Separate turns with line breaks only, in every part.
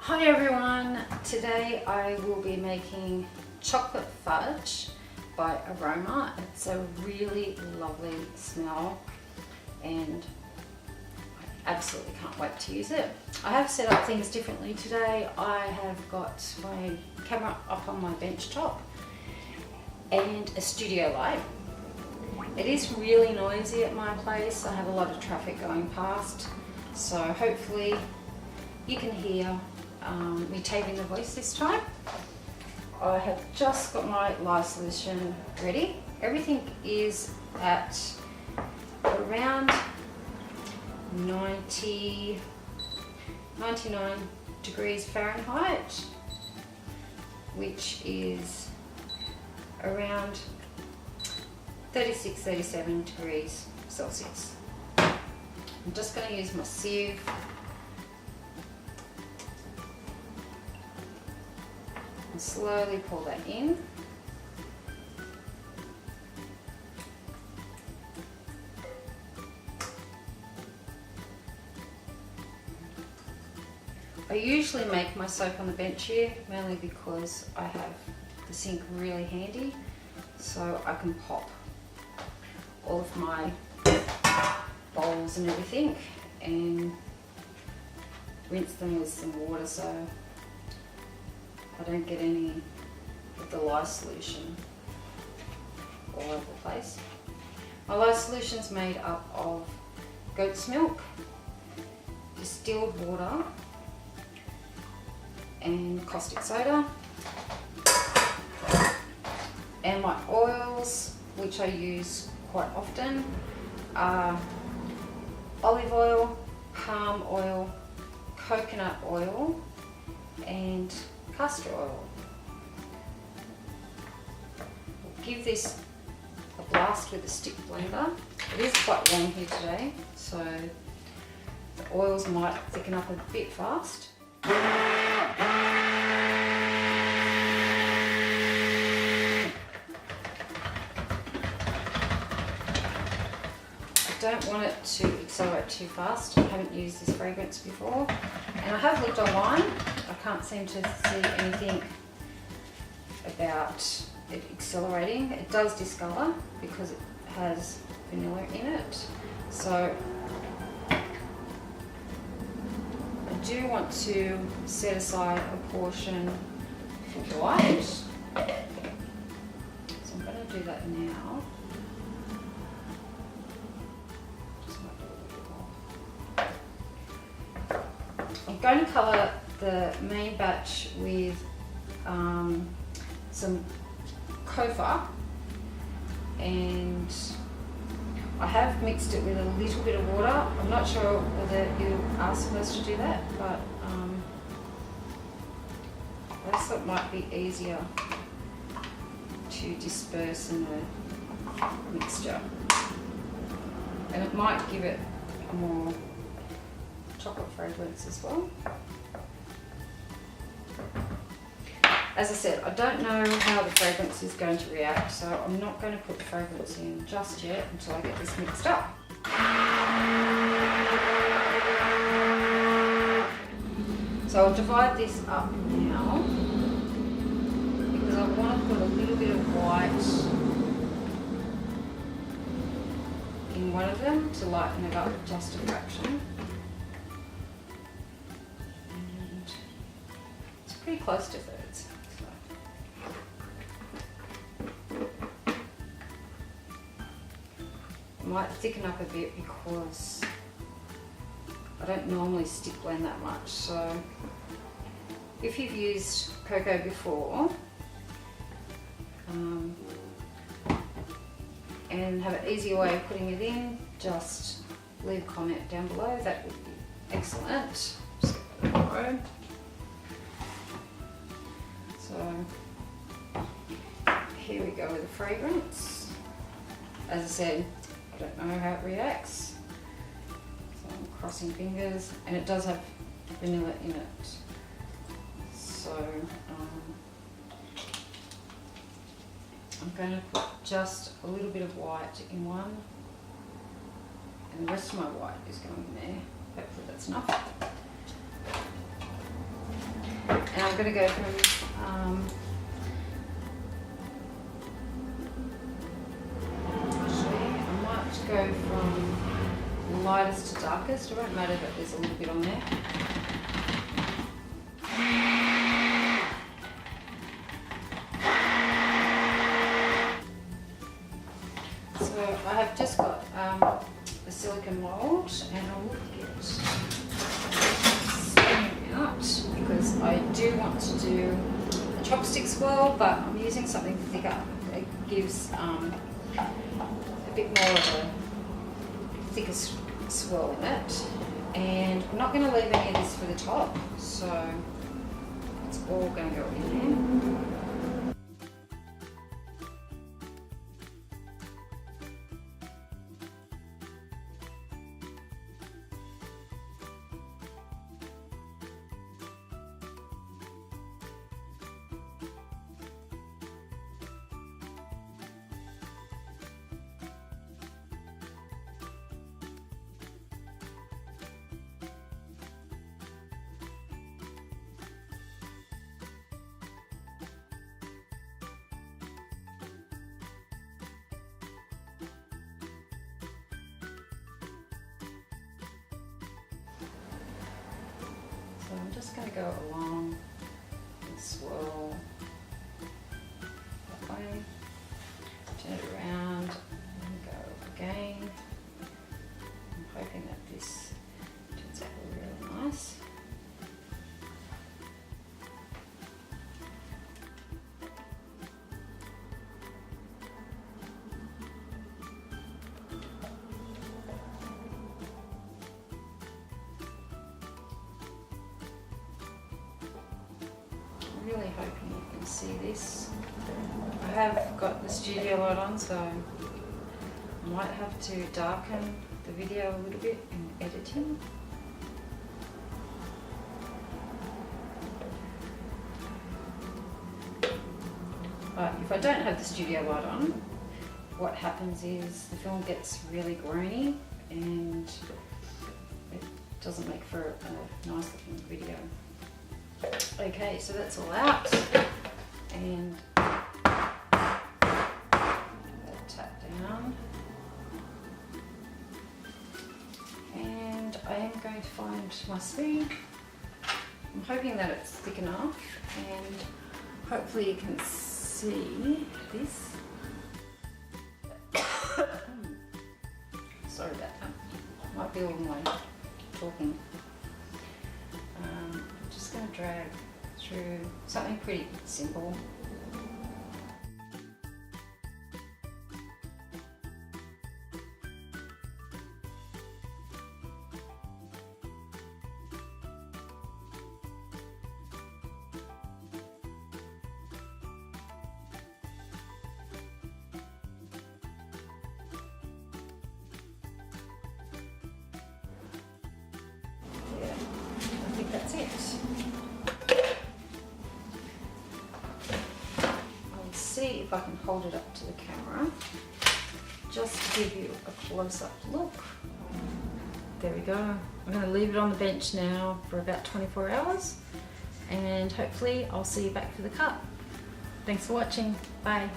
Hi everyone, today I will be making chocolate fudge by Eroma. It's a really lovely smell and I absolutely can't wait to use it. I have set up things differently today. I have got my camera up on my bench top and a studio light. It is really noisy at my place. I have a lot of traffic going past, so hopefully you can hear me taping the voice this time. I have just got my lye solution ready. Everything is at around 99 degrees Fahrenheit, which is around 36-37 degrees Celsius. I'm just going to use my sieve and slowly pour that in. I usually make my soap on the bench here, mainly because I have the sink really handy, so I can pop all of my bowls and everything and rinse them with some water so I don't get any of the lye solution all over the place. My lye solution is made up of goat's milk, distilled water and caustic soda, and my oils, which I use quite often, are olive oil, palm oil, coconut oil and castor oil. We'll give this a blast with a stick blender. It is quite warm here today, so the oils might thicken up a bit fast. I don't want it to accelerate too fast. I haven't used this fragrance before, and I have looked online. I can't seem to see anything about it accelerating. It does discolor because it has vanilla in it, so I do want to set aside a portion for white, so I'm going to do that now. I'm going to colour the main batch with some kofa, and I have mixed it with a little bit of water. I'm not sure whether you are supposed to do that, but I just thought it might be easier to disperse in the mixture, and it might give it a more chocolate fragrance as well. As I said, I don't know how the fragrance is going to react, so I'm not going to put the fragrance in just yet until I get this mixed up. So I'll divide this up now because I want to put a little bit of white in one of them to lighten it up just a fraction. And it's pretty close to thirds. Might thicken up a bit because I don't normally stick blend that much, so if you've used cocoa before and have an easier way of putting it in, just leave a comment down below. That would be excellent. Just get that borrow. So here we go with the fragrance. As I said, I don't know how it reacts, so I'm crossing fingers, and it does have vanilla in it, so I'm going to put just a little bit of white in one, and the rest of my white is going in there. Hopefully that's enough. And I'm going to go from actually, I might go from lightest to darkest. It won't matter that there's a little bit on there. So I have just got a silicone mould, and I'll get some out because I do want to do a chopstick swirl, but I'm using something thicker. It gives a bit more of a thicker swirl in it, and I'm not going to leave any of this for the top, so it's all going to go in there. So I'm just going to go along and swirl that way, turn it around and go again. I'm hoping that this turns out really nice. Really hoping you can see this. I have got the studio light on, so I might have to darken the video a little bit in editing. But if I don't have the studio light on, what happens is the film gets really grainy and it doesn't make for a nice looking video. Okay, so that's all out, and tap down, and I am going to find my spoon. I'm hoping that it's thick enough, and hopefully you can see this. Sorry about that, might be all my talking. Just going to drag through something pretty simple. Yeah, I think that's it. See if I can hold it up to the camera just to give you a close-up look. There we go. I'm going to leave it on the bench now for about 24 hours, and hopefully I'll see you back for the cut. Thanks for watching. Bye.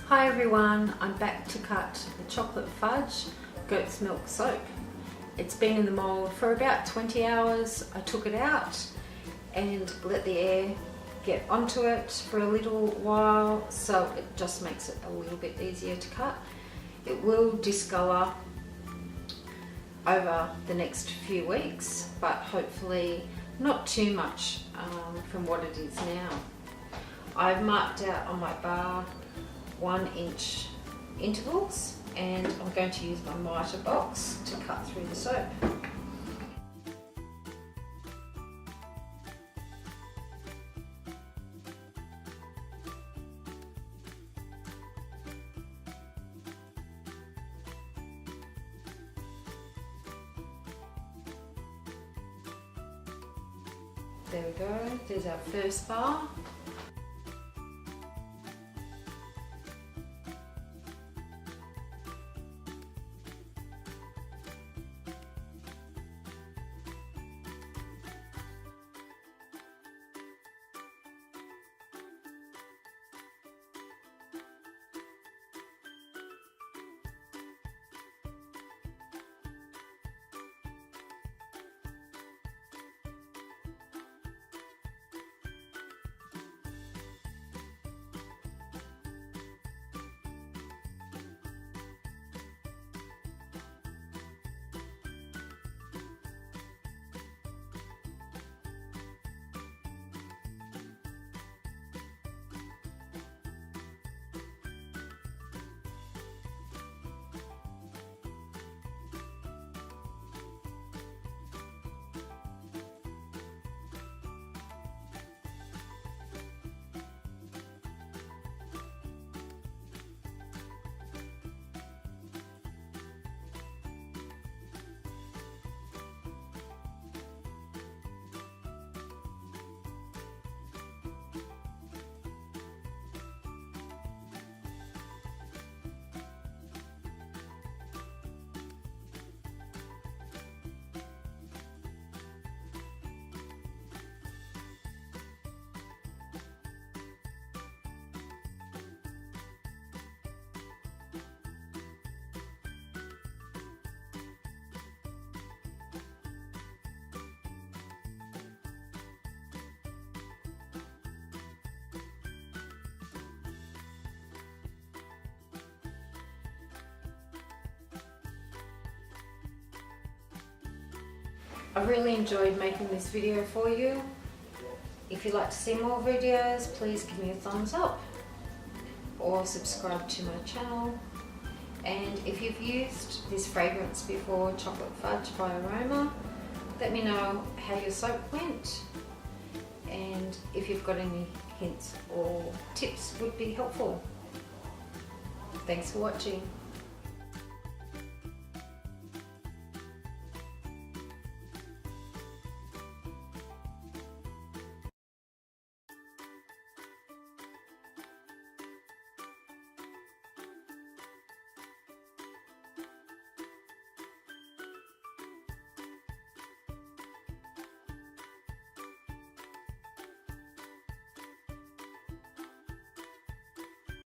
Hi everyone, I'm back to cut the chocolate fudge goat's milk soap. It's been in the mould for about 20 hours. I took it out and let the air get onto it for a little while, so it just makes it a little bit easier to cut. It will discolour over the next few weeks, but hopefully not too much from what it is now. I've marked out on my bar 1-inch intervals, and I'm going to use my Mica box to cut through the soap. There we go, there's our first bar. I really enjoyed making this video for you. If you'd like to see more videos, please give me a thumbs up or subscribe to my channel. And if you've used this fragrance before, Chocolate Fudge by Eroma, let me know how your soap went, and if you've got any hints or tips would be helpful. Thanks for watching.